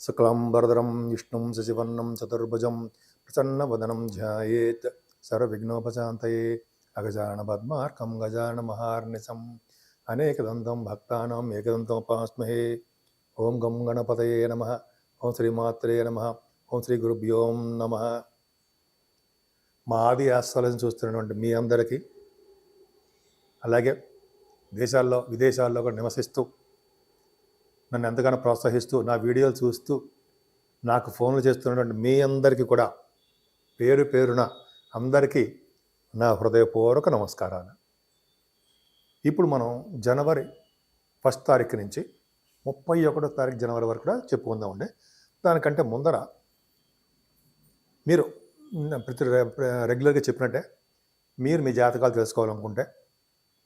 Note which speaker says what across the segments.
Speaker 1: శుక్లాంబరధరం విష్ణుం శశివర్ణం చతుర్భుజం ప్రసన్నవదనం ధ్యాయేత్ సర్వవిఘ్నోపశాంతయే అగజాన పద్మార్కం గజాన మహార్నిశం అనేకదంతం భక్తానాం ఏకదంతముపాస్మహే. ఓం గం గణపతయే నమః. ఓం శ్రీమాత్రే నమః. ఓం శ్రీ గురుభ్యో నమః. మా ఆది ఆస్థాలను చూస్తున్నటువంటి మీ అందరికీ, అలాగే దేశాల్లో విదేశాల్లో కూడా నివసిస్తూ నన్ను ఎంతగానో ప్రోత్సహిస్తూ నా వీడియోలు చూస్తూ నాకు ఫోన్లు చేస్తున్నటువంటి మీ అందరికీ కూడా పేరు పేరున అందరికీ నా హృదయపూర్వక నమస్కారాలు. ఇప్పుడు మనం జనవరి 1 తారీఖు నుంచి 31 తారీఖు జనవరి వరకు కూడా చెప్పుకుందామండి. దానికంటే ముందర మీరు ప్రతి రెగ్యులర్గా చెప్పినట్టే మీరు మీ జాతకాలు తెలుసుకోవాలనుకుంటే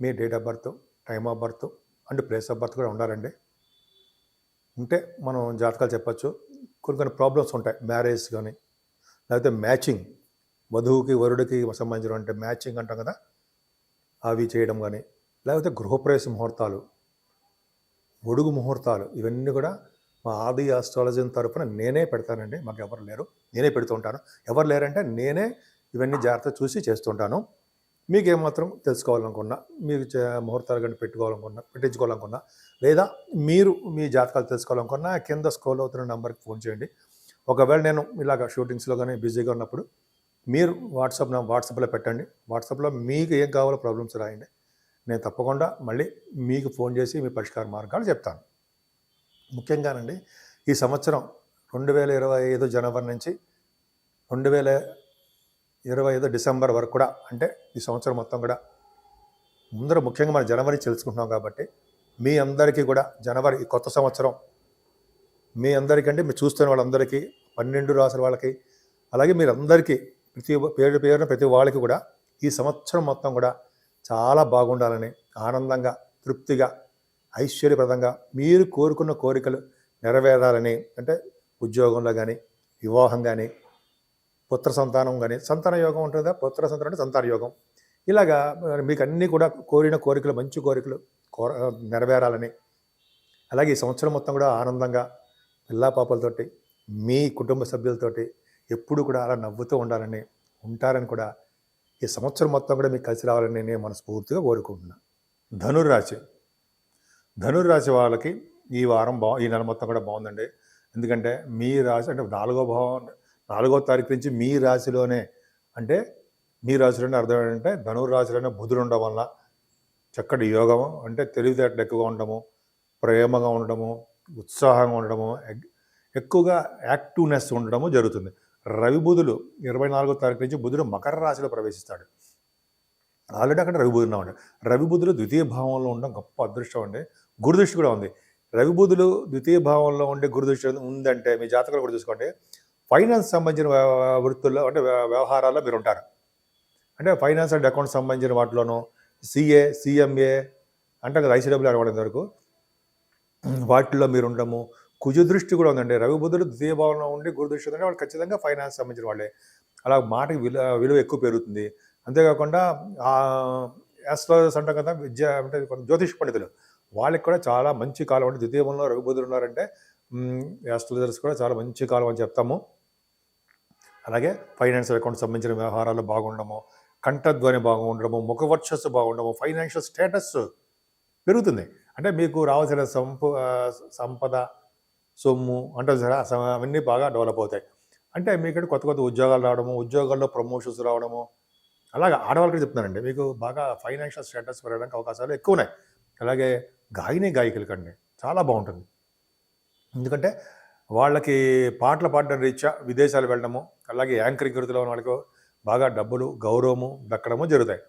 Speaker 1: మీ date of birth, time of birth and place of birth కూడా ఉండాలండి. ఉంటే మనం జాతకాలు చెప్పచ్చు. కొన్ని ప్రాబ్లమ్స్ ఉంటాయి, మ్యారేజ్ కానీ, లేకపోతే మ్యాచింగ్, వధువుకి వరుడికి సంబంధించినటువంటి మ్యాచింగ్ అంటాం కదా, అవి చేయడం కానీ, లేకపోతే గృహప్రవేశ ముహూర్తాలు, ఒడుగు ముహూర్తాలు, ఇవన్నీ కూడా మా ఆది ఆస్ట్రాలజీ తరఫున నేనే పెడతానండి. మాకు ఎవరు లేరు, నేనే పెడుతూ ఉంటాను. ఎవరు లేరంటే నేనే ఇవన్నీ జాగ్రత్త చూసి చేస్తుంటాను. మీకు ఏమాత్రం తెలుసుకోవాలనుకున్నా, మీరు ముహూర్తాలు కానీ పెట్టించుకోవాలనుకున్నా, లేదా మీరు మీ జాతకాలు తెలుసుకోవాలనుకున్నా కింద స్క్రోల్ అవుతున్న నెంబర్కి ఫోన్ చేయండి. ఒకవేళ నేను ఇలాగ షూటింగ్స్లో కానీ బిజీగా ఉన్నప్పుడు మీరు వాట్సాప్లో పెట్టండి. వాట్సాప్లో మీకు ఏం కావాలో ప్రాబ్లమ్స్ రాయండి. నేను తప్పకుండా మళ్ళీ మీకు ఫోన్ చేసి మీ పరిష్కార మార్గాలు చెప్తాను. ముఖ్యంగానండి, ఈ సంవత్సరం 2025 జనవరి నుంచి 2025 డిసెంబర్ వరకు కూడా, అంటే ఈ సంవత్సరం మొత్తం కూడా ముందర ముఖ్యంగా మనం జనవరి తెలుసుకుంటున్నాం కాబట్టి మీ అందరికీ కూడా జనవరి ఈ కొత్త సంవత్సరం మీ అందరికీ, అంటే మీరు చూస్తున్న వాళ్ళందరికీ, 12 రాసుల వాళ్ళకి, అలాగే మీరందరికీ పేరున ప్రతి వాళ్ళకి కూడా ఈ సంవత్సరం మొత్తం కూడా చాలా బాగుండాలని, ఆనందంగా, తృప్తిగా, ఐశ్వర్యప్రదంగా మీరు కోరుకున్న కోరికలు నెరవేరాలని, అంటే ఉద్యోగంలో కానీ, వివాహం కానీ, పుత్ర సంతానం కానీ, సంతాన యోగం ఉంటుందా, పుత్ర సంతానం అంటే సంతాన యోగం, ఇలాగా మీకు అన్నీ కూడా కోరిన కోరికలు, మంచి కోరికలు నెరవేరాలని, అలాగే ఈ సంవత్సరం మొత్తం కూడా ఆనందంగా పిల్లా పాపలతోటి, మీ కుటుంబ సభ్యులతోటి ఎప్పుడు కూడా అలా నవ్వుతూ ఉంటారని కూడా ఈ సంవత్సరం మొత్తం కూడా మీకు కలిసి రావాలని నేను మనస్ఫూర్తిగా కోరుకుంటున్నాను. ధనుర్రాశి వాళ్ళకి ఈ వారం ఈ నెల మొత్తం కూడా బాగుందండి. ఎందుకంటే మీ రాశి అంటే 4వ తారీఖు నుంచి మీ రాశిలోనే, అంటే మీ రాశిలోనే అర్థం ఏంటంటే ధనుర్రాశిలోనే బుధుడు ఉండడం వల్ల చక్కటి యోగము, అంటే తెలివితేటలు ఎక్కువగా ఉండడము, ప్రేమగా ఉండడము, ఉత్సాహంగా ఉండడము, ఎక్కువగా యాక్టివ్నెస్ ఉండడము జరుగుతుంది. రవి బుధులు 24వ తారీఖు నుంచి బుధుడు మకర రాశిలో ప్రవేశిస్తాడు. ఆల్రెడీ అక్కడ రవి బుధుడు ఉన్నాడు. రవి బుధులు ద్వితీయ భావంలో ఉండడం గొప్ప అదృష్టం అండి. గురుదృష్టి కూడా ఉంది. రవి బుధులు ద్వితీయ భావంలో ఉండే గురుదృష్టి ఉందంటే మీ జాతకాలు కూడా చూసుకోండి, ఫైనాన్స్ సంబంధించిన వృత్తుల్లో, అంటే వ్యవహారాల్లో మీరు ఉంటారు. అంటే ఫైనాన్స్ అండ్ అకౌంట్స్ సంబంధించిన వాటిలోనూ, CMA అంటే కదా, ICW అనబడేంత వరకు వాటిల్లో మీరు ఉండడము. కుజదృష్టి కూడా ఉందండి. రవి బుధుడు ద్వితీయ భావంలో ఉండి గురుదృష్టి ఉందంటే వాళ్ళు ఖచ్చితంగా ఫైనాన్స్ సంబంధించిన వాళ్ళే. అలా మాటకి విలువ ఎక్కువ పెరుగుతుంది. అంతేకాకుండా ఆస్ట్రాలజర్స్ అంటాం కదా, విద్య అంటే జ్యోతిష్ పండితులు, వాళ్ళకి కూడా చాలా మంచి కాలం. అంటే ద్వితీయంలో రవి బుధుడు ఉన్నారంటే ఆస్ట్రాలజర్స్ కూడా చాలా మంచి కాలం అని చెప్తాము. అలాగే ఫైనాన్షియల్ అకౌంట్ సంబంధించిన వ్యవహారాలు బాగుండడము, కంఠధ్వని బాగుండడము, ముఖవర్చస్సు బాగుండడము, ఫైనాన్షియల్ స్టేటస్ పెరుగుతుంది. అంటే మీకు రావాల్సిన సంపద, సొమ్ము అంటే అవన్నీ బాగా డెవలప్ అవుతాయి. అంటే మీకంటే కొత్త కొత్త ఉద్యోగాలు రావడము, ఉద్యోగాల్లో ప్రమోషన్స్ రావడము, అలాగే ఆడవాళ్ళకి చెప్తున్నానండి, మీకు బాగా ఫైనాన్షియల్ స్టేటస్ పెరగడానికి అవకాశాలు ఎక్కువ ఉన్నాయి. అలాగే గాయకులకండి చాలా బాగుంటుంది. ఎందుకంటే వాళ్ళకి పాటలు పాడడం రీత్యా విదేశాలు వెళ్ళడము, అలాగే యాంకరింగ్ వృత్తిలో ఉన్న వాళ్ళకి బాగా డబ్బులు, గౌరవము దక్కడము జరుగుతాయి.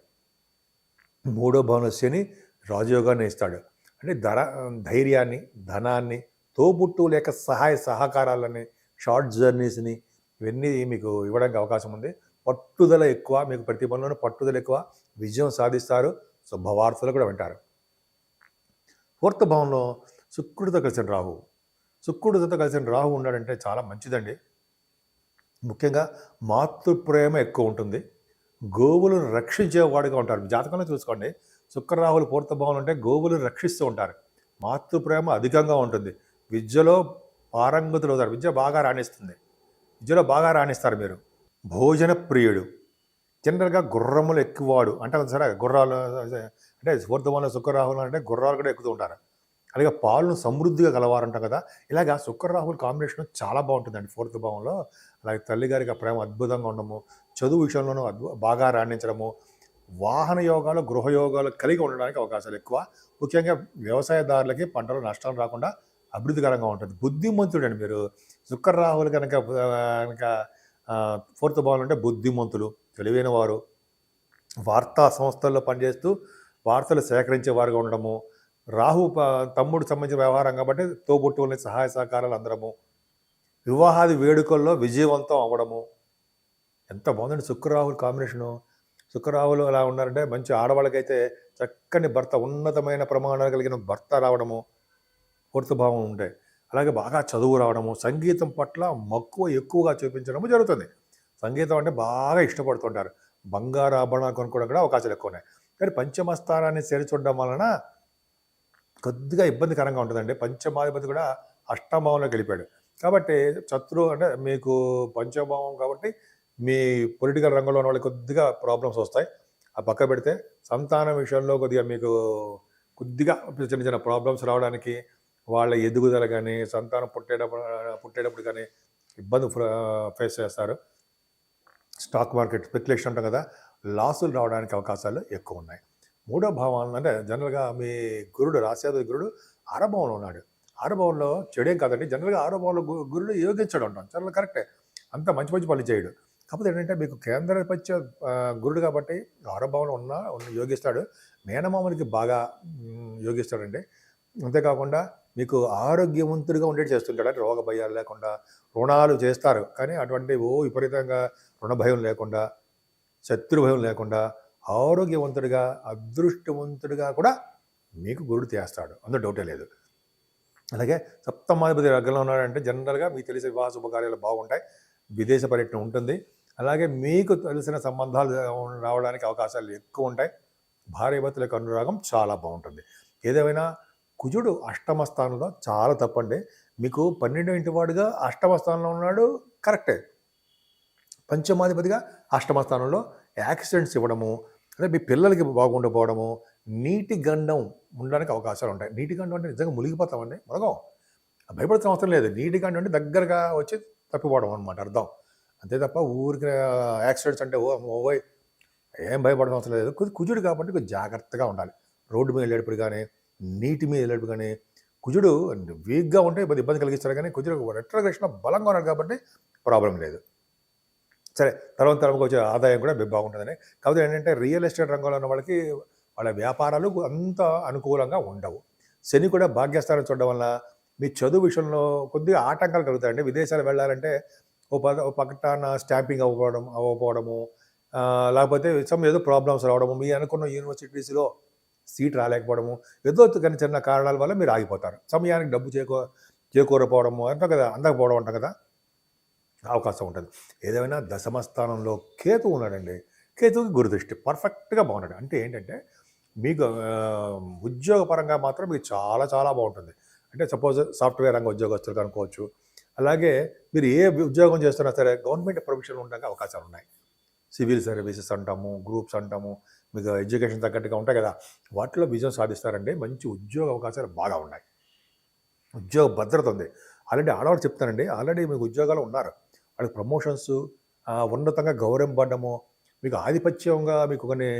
Speaker 1: 3వ భావంలో శని రాజయోగాన్ని ఇస్తాడు. అంటే ధైర్యాన్ని, ధనాన్ని, తోబుట్టు లేక సహాయ సహకారాలని, షార్ట్ జర్నీస్ని, ఇవన్నీ మీకు ఇవ్వడానికి అవకాశం ఉంది. పట్టుదల ఎక్కువ, మీకు ప్రతి పనిలోనూ పట్టుదల ఎక్కువ, విజయం సాధిస్తారు, శుభవార్తలు కూడా వింటారు. 4వ భావంలో శుక్రుడితో కలిసిన రాహు ఉన్నాడంటే చాలా మంచిదండి. ముఖ్యంగా మాతృప్రేమ ఎక్కువ ఉంటుంది, గోవులను రక్షించేవాడుగా ఉంటారు. జాతకంలో చూసుకోండి, శుక్రరాహులు 4వ భావంలో అంటే గోవులను రక్షిస్తూ ఉంటారు. మాతృప్రేమ అధికంగా ఉంటుంది. విద్యలో పారంగతులు అవుతారు. విద్య బాగా రాణిస్తుంది. విద్యలో బాగా రాణిస్తారు మీరు. భోజన ప్రియుడు. జనరల్‌గా గుర్రములు ఎక్కువాడు అంటారు సరే గుర్రాలు అంటే ఫోర్త్ భావంలో శుక్రరాహులు అంటే గుర్రాలు కూడా ఎక్కుతూ ఉంటారు. అలాగే పాలను సమృద్ధిగా గలవారంటాం కదా! ఇలాగా శుక్రరాహుల కాంబినేషన్ చాలా బాగుంటుందండి ఫోర్త్ భావంలో. అలాగే తల్లిగారికి ఆ ప్రేమ అద్భుతంగా ఉండడము, చదువు విషయంలోనూ బాగా రాణించడము, వాహన యోగాలు, గృహ యోగాలు కలిగి ఉండడానికి అవకాశాలు ఎక్కువ. ముఖ్యంగా వ్యవసాయదారులకి పంటలు నష్టాలు రాకుండా అభివృద్ధికరంగా ఉంటుంది. బుద్ధిమంతుడండి మీరు. శుక్రరాహులు కనుక ఫోర్త్ భావంలో అంటే బుద్ధిమంతులు, తెలివైన వారు, వార్తా సంస్థల్లో పనిచేస్తూ వార్తలు సేకరించే వారుగా ఉండడము, రాహు తమ్ముడు సంబంధించిన వ్యవహారం కాబట్టి తోబుట్టువులని సహాయ సహకారాలు అందడము, వివాహాది వేడుకల్లో విజయవంతం అవ్వడము. ఎంత బాగుందండి శుక్రరాహుల కాంబినేషను. శుక్రరాహులు ఎలా ఉన్నారంటే మంచి ఆడవాళ్ళకైతే చక్కని భర్త, ఉన్నతమైన ప్రమాణాలు కలిగిన భర్త రావడము ఫోర్త్ భావం ఉంటే, అలాగే బాగా చదువు రావడము, సంగీతం పట్ల మక్కువ ఎక్కువగా చూపించడము జరుగుతుంది. సంగీతం అంటే బాగా ఇష్టపడుతుంటారు. బంగారు ఆభరణాలు కొనుక్కోవడం కూడా అవకాశాలు ఎక్కువ ఉన్నాయి. కానీ పంచమ స్థానాన్ని చేర్చుండడం వలన కొద్దిగా ఇబ్బందికరంగా ఉంటుందండి. పంచమాధిపతి కూడా అష్టమభావంలోకి వెళ్ళిపోయాడు. కాబట్టి అంటే మీకు పంచమభావం కాబట్టి మీ పొలిటికల్ రంగంలో ఉన్న వాళ్ళకి కొద్దిగా ప్రాబ్లమ్స్ వస్తాయి. ఆ పక్క పెడితే సంతానం విషయంలో కొద్దిగా మీకు కొద్దిగా చిన్న చిన్న ప్రాబ్లమ్స్ రావడానికి, వాళ్ళ ఎదుగుదల కానీ, సంతానం పుట్టేటప్పుడు కానీ ఇబ్బంది ఫేస్ చేస్తారు. స్టాక్ మార్కెట్ స్పెక్యులేషన్ ఉంటాం కదా, లాసులు రావడానికి అవకాశాలు ఎక్కువ ఉన్నాయి. మూడో భావం అంటే జనరల్గా మీ గురుడు, రాశ్యాధిపతి గురుడు ఆరో భావంలో ఉన్నాడు. ఆరో భావంలో చెడేం కాదండి. జనరల్గా ఆరో భావంలో గురుడు యోగించడం ఉంటాం, చాలా కరెక్టే. అంత మంచి మంచి పనులు చేయడు. కాకపోతే ఏంటంటే మీకు కేంద్రపత్య గురుడు కాబట్టి ఆరో భావంలో ఉన్న యోగిస్తాడు. మేనమామలకి బాగా యోగిస్తాడండి. అంతేకాకుండా మీకు ఆరోగ్యవంతుడిగా ఉండేది చేస్తుంటాడు. అంటే రోగ భయాలు లేకుండా రుణాలు చేస్తారు, కానీ అటువంటి విపరీతంగా రుణ భయం లేకుండా, శత్రు భయం లేకుండా ఆరోగ్యవంతుడిగా, అదృష్టవంతుడిగా కూడా మీకు గురుడు చేస్తాడు, అందులో డౌటే లేదు. అలాగే సప్తమాధిపతి లగ్నంలో ఉన్నాడంటే జనరల్గా మీకు తెలిసే వివాహ శుభకార్యాలు బాగుంటాయి, విదేశ పర్యటన ఉంటుంది. అలాగే మీకు తెలిసిన సంబంధాలు రావడానికి అవకాశాలు ఎక్కువ ఉంటాయి. భార్యాభర్తల అనురాగం చాలా బాగుంటుంది. ఏదేమైనా కుజుడు అష్టమ స్థానంలో చాలా తప్పండి. మీకు 12వ ఇంటి వాడుగా అష్టమ స్థానంలో ఉన్నాడు, కరెక్టే. పంచమాధిపతిగా అష్టమ స్థానంలో యాక్సిడెంట్స్ ఇవ్వడము, అదే మీ పిల్లలకి బాగుండకపోవడము, నీటి గండం ఉండడానికి అవకాశాలు ఉంటాయి. నీటి గండం అంటే నిజంగా మునిగిపోతామండి, మునగం, భయపడుతున్న అవసరం లేదు. నీటి గండం అంటే దగ్గరగా వచ్చి తప్పిపోవడం అనమాట అర్థం. అంతే తప్ప ఊరికి యాక్సిడెంట్స్ అంటే ఓవోయ్ ఏం భయపడడం అవసరం లేదు. కుజుడు కాబట్టి కొంచెం జాగ్రత్తగా ఉండాలి. రోడ్డు మీద వెళ్ళేటప్పుడు కానీ, నీటి మీద వెళ్ళేటప్పుడు కానీ. కుజుడు వీక్గా ఉంటే ఇబ్బంది కలిగిస్తారు, కానీ కుజుడు రెట్రోగ్రేషన్ బలంగా ఉన్నాడు కాబట్టి ప్రాబ్లం లేదు. సరే, తరంకి వచ్చే ఆదాయం కూడా బాగుంటుందని. కాకపోతే ఏంటంటే రియల్ ఎస్టేట్ రంగంలో ఉన్న వాళ్ళకి వాళ్ళ వ్యాపారాలు అంత అనుకూలంగా ఉండవు. శని కూడా భాగ్యస్థానం చూడడం వల్ల మీ చదువు విషయంలో కొద్దిగా ఆటంకాలు కలుగుతాయండి. విదేశాలు వెళ్ళాలంటే ఓ పక్కన స్టాంపింగ్ అవ్వకపోవడము, లేకపోతే ఏదో ప్రాబ్లమ్స్ రావడము, మీ అనుకున్న యూనివర్సిటీస్లో సీట్ రాలేకపోవడము, ఏదో కానీ చిన్న కారణాల వల్ల మీరు ఆగిపోతారు. సమయానికి డబ్బు చేకూరపోవడము అంటాం కదా, అందకపోవడం అంటాం కదా, అవకాశం ఉంటుంది. ఏదేమైనా దశమ స్థానంలో కేతు ఉన్నాడండి. కేతువుకి గురుదృష్టి పర్ఫెక్ట్గా బాగున్నాడు. అంటే ఏంటంటే మీకు ఉద్యోగపరంగా మాత్రం మీకు చాలా చాలా బాగుంటుంది. అంటే సపోజ్ సాఫ్ట్వేర్ రంగ ఉద్యోగస్తులు అనుకోవచ్చు. అలాగే మీరు ఏ ఉద్యోగం చేస్తున్నా సరే గవర్నమెంట్ ప్రొవిషన్ ఉండడానికి అవకాశాలు ఉన్నాయి. సివిల్ సర్వీసెస్ అంటాము, గ్రూప్స్ అంటాము, మీకు ఎడ్యుకేషన్ తగ్గట్టుగా ఉంటాయి కదా, వాటిలో విజయం సాధిస్తారండి. మంచి ఉద్యోగ అవకాశాలు బాగా ఉన్నాయి. ఉద్యోగ భద్రత ఉంది. ఆల్రెడీ ఆడవాళ్ళు చెప్తానండి, ఆల్రెడీ మీకు ఉద్యోగాలు ఉన్నారు, వాళ్ళకి ప్రమోషన్స్, ఉన్నతంగా గౌరవింపడము, మీకు ఆధిపత్యంగా మీకు కొన్ని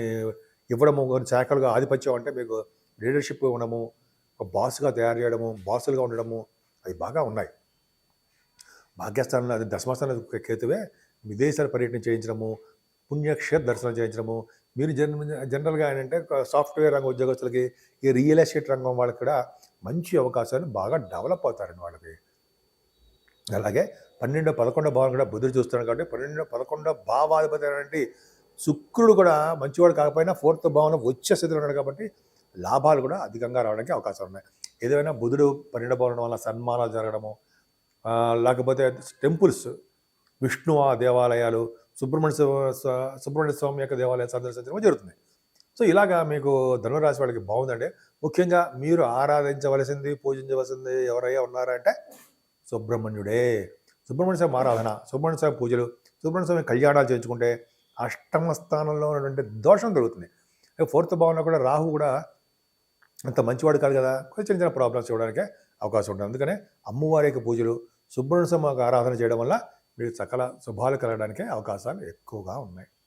Speaker 1: ఇవ్వడము, కొన్ని శాఖలుగా ఆధిపత్యం అంటే మీకు లీడర్షిప్ ఇవ్వడము, ఒక బాస్గా తయారు చేయడము, బాసులుగా ఉండడము, అవి బాగా ఉన్నాయి. భాగ్యస్థానంలో అది దశమస్థానం కేతువే విదేశాల పర్యటన చేయించడము, పుణ్యక్షేత్ర దర్శనం చేయించడము. మీరు జనరల్గా ఏంటంటే సాఫ్ట్వేర్ రంగ ఉద్యోగస్తులకి, ఈ రియల్ ఎస్టేట్ రంగం వాళ్ళకి కూడా మంచి అవకాశాలు బాగా డెవలప్ అవుతారండి వాళ్ళకి. అలాగే 12, 11 భావం కూడా బుధుడు చూస్తున్నాడు కాబట్టి 12, 11 భావాధిపతి అనేటువంటి శుక్రుడు కూడా మంచివాడు కాకపోయినా ఫోర్త్ భావంలో వచ్చే స్థితిలో ఉన్నాడు కాబట్టి లాభాలు కూడా అధికంగా రావడానికి అవకాశాలు ఉన్నాయి. ఏదైనా బుధుడు 12 భావం వల్ల సన్మానాలు జరగడము, లేకపోతే టెంపుల్స్, విష్ణు దేవాలయాలు, సుబ్రహ్మణ్య స్వామి యొక్క దేవాలయాలు సందర్శించడం జరుగుతుంది. సో ఇలాగా మీకు ధనురాశి వాళ్ళకి బాగుందండి. ముఖ్యంగా మీరు ఆరాధించవలసింది, పూజించవలసింది ఎవరయ్యా ఉన్నారంటే సుబ్రహ్మణ్యుడే. సుబ్రహ్మణ్య స్వామి ఆరాధన, సుబ్రహ్మణ్య స్వామి పూజలు, సుబ్రహ్మణ్య స్వామి కళ్యాణాలు చేయించుకుంటే అష్టమ స్థానంలో ఉన్నటువంటి దోషం దొరుకుతుంది. ఫోర్త్ భావంలో కూడా రాహు కూడా అంత మంచివాడు కాదు కదా, కొంచెం చిన్న చిన్న ప్రాబ్లమ్స్ ఇవ్వడానికే అవకాశం ఉంటుంది. అందుకనే అమ్మవారి యొక్క పూజలు, సుబ్రహ్మణ్య స్వామి ఆరాధన చేయడం వల్ల మీకు సకల శుభాలు కలగడానికే అవకాశాలు ఎక్కువగా ఉన్నాయి.